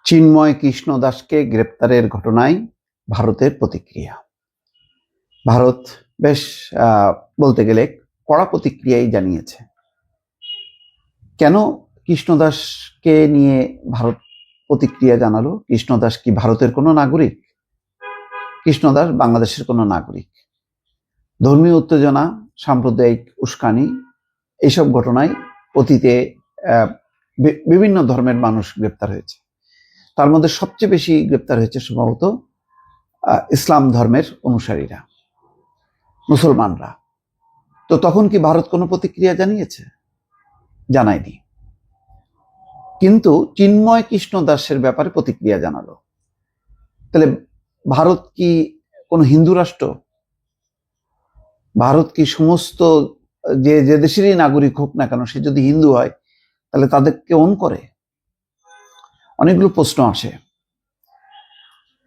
চিন্ময় কৃষ্ণ দাসকে গ্রেপ্তারের ঘটনায় ভারতের প্রতিক্রিয়া। ভারত বেশ বলতে গেলে কড়া প্রতিক্রিয়াই জানিয়েছে। কেন কৃষ্ণ দাসকে নিয়ে ভারত প্রতিক্রিয়া জানালো? কৃষ্ণ দাস কি ভারতের কোনো নাগরিক? কৃষ্ণ দাস বাংলাদেশের কোনো নাগরিক? ধর্মীয় উত্তেজনা, সাম্প্রদায়িক উস্কানি, এইসব ঘটনায় অতীতে বিভিন্ন ধর্মের মানুষ গ্রেপ্তার হয়েছে। তার মধ্যে সবচেয়ে বেশি গ্রেপ্তার হয়েছে সম্ভবত ইসলাম ধর্মের অনুসারীরা, মুসলমানরা। তো তখন কি ভারত কোনো প্রতিক্রিয়া জানিয়েছে? জানায়নি। কিন্তু চিন্ময় কৃষ্ণ দাসের ব্যাপারে প্রতিক্রিয়া জানালো। তাহলে ভারত কি কোনো হিন্দু রাষ্ট্র? ভারত কি সমস্ত যে দেশেরই নাগরিক হোক না কেন, সে যদি হিন্দু হয় তাহলে তাদেরকে অন করে? অনেকগুলো প্রশ্ন আসে।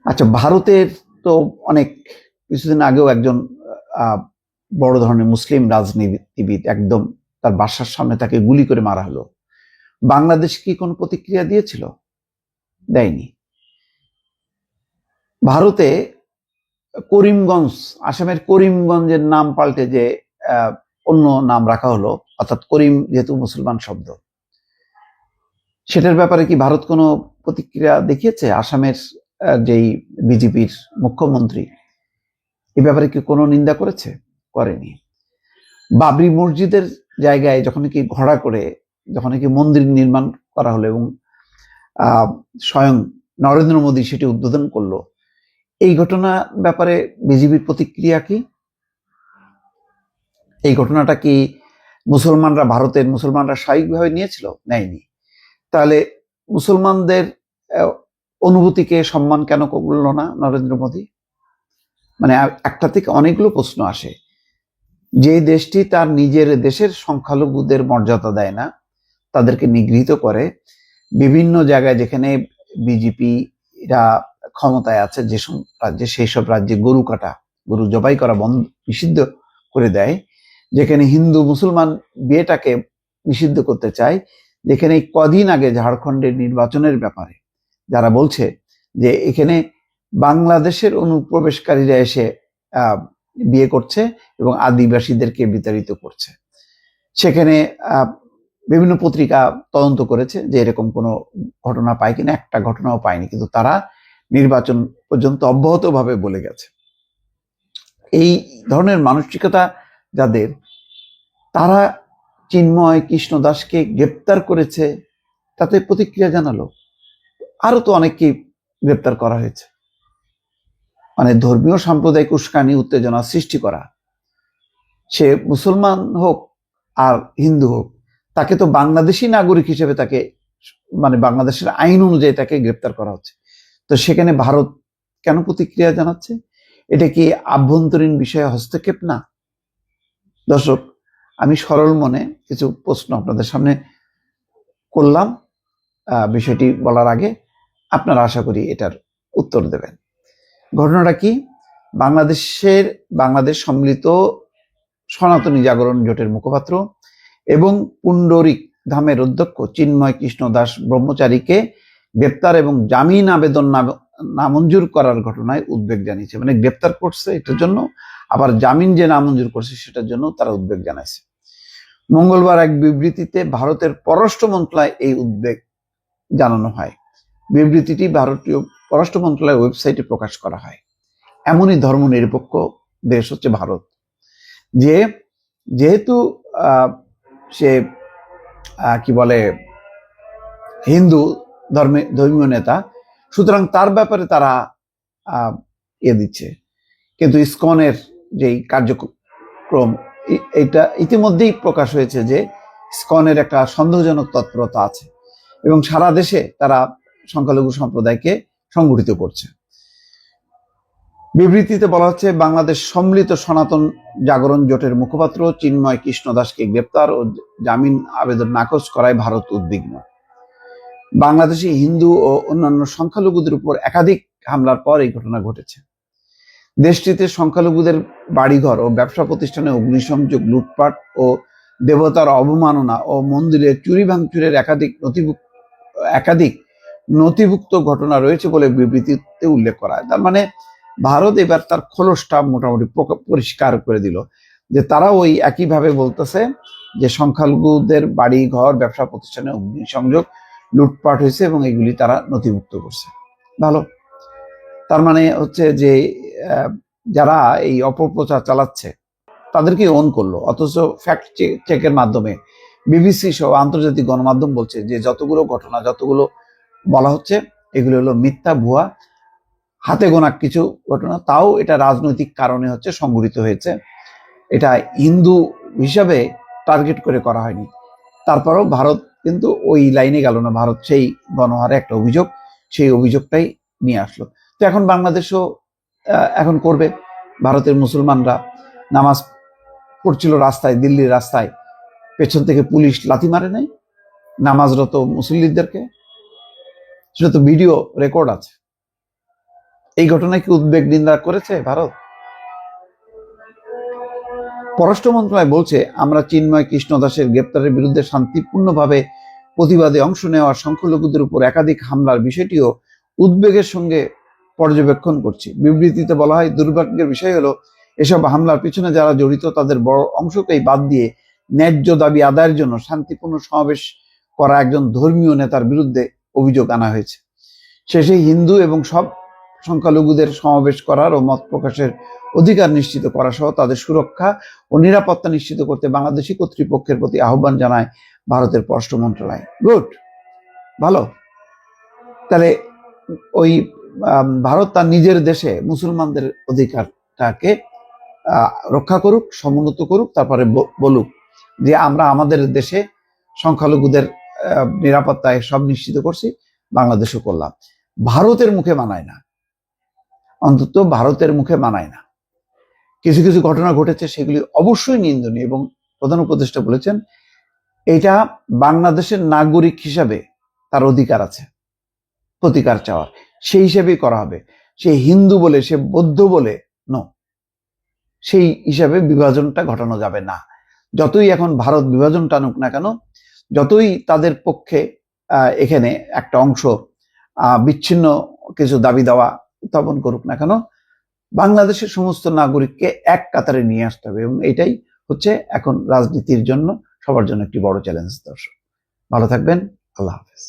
আচ্ছা, ভারতের তো অনেক কিছুদিন আগেও একজন বড় ধরনের মুসলিম রাজনীতিবিদ একদম তার বাসার সামনে তাকে গুলি করে মারা হলো। বাংলাদেশ কি কোনো প্রতিক্রিয়া দিয়েছিল? দেয়নি। ভারতে করিমগঞ্জ, আসামের করিমগঞ্জের নাম পাল্টে যে অন্য নাম রাখা হলো, অর্থাৎ করিম যেহেতু মুসলমান শব্দ, সেটার ব্যাপারে কি ভারত কোনো প্রতিক্রিয়া দেখিয়েছে? আসামের যেই বিজেপির মুখ্যমন্ত্রী এ ব্যাপারে কি কোনো নিন্দা করেছে? করেনি। বাবরি মসজিদের জায়গায় যখন কি ঘোড়া করে যখন কি মন্দির নির্মাণ করা হলো এবং স্বয়ং নরেন্দ্র মোদী সেটি উদ্বোধন করলো, এই ঘটনা ব্যাপারে বিজেপির প্রতিক্রিয়া কি? এই ঘটনাটা কি ভারতের মুসলমানরা স্বাভাবিকভাবে নিয়েছিল? নেয়নি। তাহলে মুসলমানদের অনুভূতিকে সম্মান কেন করল না নরেন্দ্র মোদী? মানে একটা থেকে অনেকগুলো প্রশ্ন আসে। যে দেশটি তার নিজের দেশের সংখ্যালঘুদের মর্যাদা দেয় না, তাদেরকে নিগৃহীত করে, বিভিন্ন জায়গায় যেখানে বিজেপিরা ক্ষমতায় আছে, যেসব রাজ্যে, সেই সব রাজ্যে গরু জবাই করা নিষিদ্ধ করে দেয়, যেখানে হিন্দু মুসলমান বিয়েটাকে নিষিদ্ধ করতে চায়, যেখানে কদিন আগে ঝাড়খণ্ডের নির্বাচনের ব্যাপারে যারা বলছে যে এখানে বাংলাদেশের অনুপ্রবেশকারীরা এসে বিয়ে করছে এবং আদিবাসীদেরকে বিতাড়িত করছে, সেখানে বিভিন্ন পত্রিকা তদন্ত করেছে যে এরকম কোনো ঘটনা পায় কিনা। একটা ঘটনাও পায়নি, কিন্তু তারা নির্বাচন পর্যন্ত অব্যাহতভাবে বলে গেছে। এই ধরনের মানসিকতা যাদের, তারা চিন্ময় কৃষ্ণ দাসকে গ্রেপ্তার করেছে, তাতে প্রতিক্রিয়া জানালো। আরো তো অনেককে গ্রেপ্তার করা হয়েছে। মানে ধর্মীয় সাম্প্রদায়িক উস্কানি, উত্তেজনা সৃষ্টি করা, সে মুসলমান হোক আর হিন্দু হোক, তাকে তো বাংলাদেশি নাগরিক হিসেবে তাকে, মানে বাংলাদেশের আইন অনুযায়ী তাকে গ্রেপ্তার করা হচ্ছে। তো সেখানে ভারত কেন প্রতিক্রিয়া জানাচ্ছে? এটা কি আভ্যন্তরীণ বিষয়ে হস্তক্ষেপ না? দর্শক, আমি সরল মনে কিছু প্রশ্ন আপনাদের সামনে করলাম। বিষয়টি বলার আগে আপনারা আশা করি এটার উত্তর দেবেন। ঘটনাটা কি? বাংলাদেশ সম্মিলিত সনাতনী জাগরণ জোটের মুখপাত্র এবং পুণ্ডরিক ধামের অধ্যক্ষ চিন্ময় কৃষ্ণ দাস ব্রহ্মচারীকে গ্রেপ্তার এবং জামিন আবেদন নামঞ্জুর করার ঘটনায় উদ্বেগ জানিয়েছে। মানে গ্রেপ্তার করছে এটার জন্য, আবার জামিন যে নামঞ্জুর করছে সেটার জন্য তারা উদ্বেগ জানাইছে। মঙ্গলবার এক বিবৃতিতে ভারতের পররাষ্ট্র মন্ত্রণালয় এই উদ্বেগ জানানো হয়। বিবৃতিটি ভারতীয় পররাষ্ট্র মন্ত্রণালয়ের ওয়েবসাইটে প্রকাশ করা হয়। এমনই ধর্মনিরপেক্ষ দেশ হচ্ছে ভারত, যেহেতু সে কি বলে হিন্দু ধর্মীয় নেতা, সুতরাং তার ব্যাপারে তারা দিচ্ছে। কিন্তু ইসকনের যেই কার্যক্রম, এটা ইতিমধ্যেই প্রকাশ হয়েছে যে ইসকনের একটা সন্দেহজনক তৎপরতা আছে এবং সারা দেশে তারা সংখ্যালঘু সম্প্রদায়কে সংগঠিত করছে। বিবৃতিতে বলা হচ্ছে, বাংলাদেশ সম্মিলিত সনাতন জাগরণ জোটের মুখপাত্র চিন্ময় কৃষ্ণ দাসকে গ্রেপ্তার ও জামিন আবেদন নাকচ করায় ভারত উদ্বিগ্ন। বাংলাদেশে হিন্দু ও অন্যান্য সংখ্যালঘুদের উপর একাধিক হামলার পর এই ঘটনা ঘটেছে। দেশটিতে সংখ্যালঘুদের বাড়িঘর ও ব্যবসা প্রতিষ্ঠানে অগ্নিসংযোগ, লুটপাট ও দেবতার অবমাননা ও মন্দিরে চুরি ভাঙচুরের একাধিক নথিভুক্ত ঘটনা রয়েছে বলে বিবৃতিতে উল্লেখ করা হয়। তার মানে ভারত এবার তার খোলসটা মোটামুটি পরিষ্কার করে দিল যে তারা ওই একইভাবে বলতেছে যে সংখ্যালঘুদের বাড়ি ঘর ব্যবসা প্রতিষ্ঠানে অগ্নিসংযোগ লুটপাট হয়েছে এবং এগুলি তারা নথিভুক্ত করছে। ভালো। তার মানে হচ্ছে যে যারা এই অপপ্রচার চালাচ্ছে তাদেরকে অন করলো, অথচ ফ্যাক্ট চেকের মাধ্যমে বিবিসি সহ আন্তর্জাতিক গণমাধ্যম বলছে যে যতগুলো ঘটনা যতগুলো বলা হচ্ছে এগুলো হলো মিথ্যা, ভুয়া, হাতে গোনা কিছু ঘটনা, তাও এটা রাজনৈতিক কারণে হচ্ছে সংঘটিত হয়েছে, এটা হিন্দু হিসাবে টার্গেট করে করা হয়নি। তারপরেও ভারত কিন্তু ওই লাইনে গেল না, ভারত সেই গণহারে একটা অভিযোগ, সেই অভিযোগটাই নিয়ে আসলো। তো এখন বাংলাদেশও এখন করবে। ভারতের মুসলমানরা নামাজ পড়ছিল রাস্তায়, দিল্লির রাস্তায়, পেছন থেকে পুলিশ লাথি মারে নাই নামাজরত মুসল্লিদেরকে, সেটা তো ভিডিও রেকর্ড আছে। এই ঘটনায় কি উদ্বেগ নিন্দা করেছে ভারত? পররাষ্ট্র মন্ত্রণালয় বলছে, আমরা চিন্ময় কৃষ্ণ দাসের গ্রেপ্তারের বিরুদ্ধে শান্তিপূর্ণভাবে প্রতিবাদে অংশ নেওয়া সংখ্যালঘুদের উপর একাধিক হামলার বিষয়টিও উদ্বেগের সঙ্গে পর্যবেক্ষণ করছি। বিবৃতিতে বলা হয়, দুর্ভাগ্যের বিষয় হলো এসব হামলার পিছনে যারা জড়িত তাদের বড় অংশকেই বাদ দিয়ে ন্যায্য দাবি আদায়ের জন্য শান্তিপূর্ণ সমাবেশ করা একজন ধর্মীয় নেতার বিরুদ্ধে অভিযোগ আনা হয়েছে। শেষে হিন্দু এবং সব সংখ্যালঘুদের সমাবেশ করার ও মত প্রকাশের অধিকার নিশ্চিত করা সহ তাদের সুরক্ষা ও নিরাপত্তা নিশ্চিত করতে বাংলাদেশি কর্তৃপক্ষের প্রতি আহ্বান জানায় ভারতের পররাষ্ট্র মন্ত্রণালয়। গুড, ভালো। তাহলে ওই ভারত তার নিজের দেশে মুসলমানদের অধিকারটাকে রক্ষা করুক, সমুন্নত করুক, তারপরে বলুক যে আমরা আমাদের দেশে সংখ্যালঘুদের নিরাপত্তায় সব নিশ্চিত করছি, বাংলাদেশও করলাম। ভারতের মুখে মানায় না, অন্তত ভারতের মুখে মানায় না। কিছু কিছু ঘটনা ঘটেছে, সেগুলি অবশ্যই নিন্দনীয়, এবং প্রধান উপদেষ্টা বলেছেন এটা বাংলাদেশের নাগরিক হিসাবে তার অধিকার আছে প্রতিকার চাওয়ার, সেই হিসেবেই করা হবে। সে হিন্দু বলে, সে বৌদ্ধ বলে নো, সেই হিসাবে বিভাজনটা ঘটানো যাবে না। যতই এখন ভারত বিভাজন টানুক না কেন, যতই তাদের পক্ষে এখানে একটা অংশ বিচ্ছিন্ন কিছু দাবি দেওয়া উত্থাপন করুক না কেন, বাংলাদেশের সমস্ত নাগরিককে এক কাতারে নিয়ে আসতে হবে, এবং এটাই হচ্ছে এখন রাজনীতির জন্য সবার জন্য একটি বড় চ্যালেঞ্জ। দর্শক ভালো থাকবেন, আল্লাহ হাফেজ।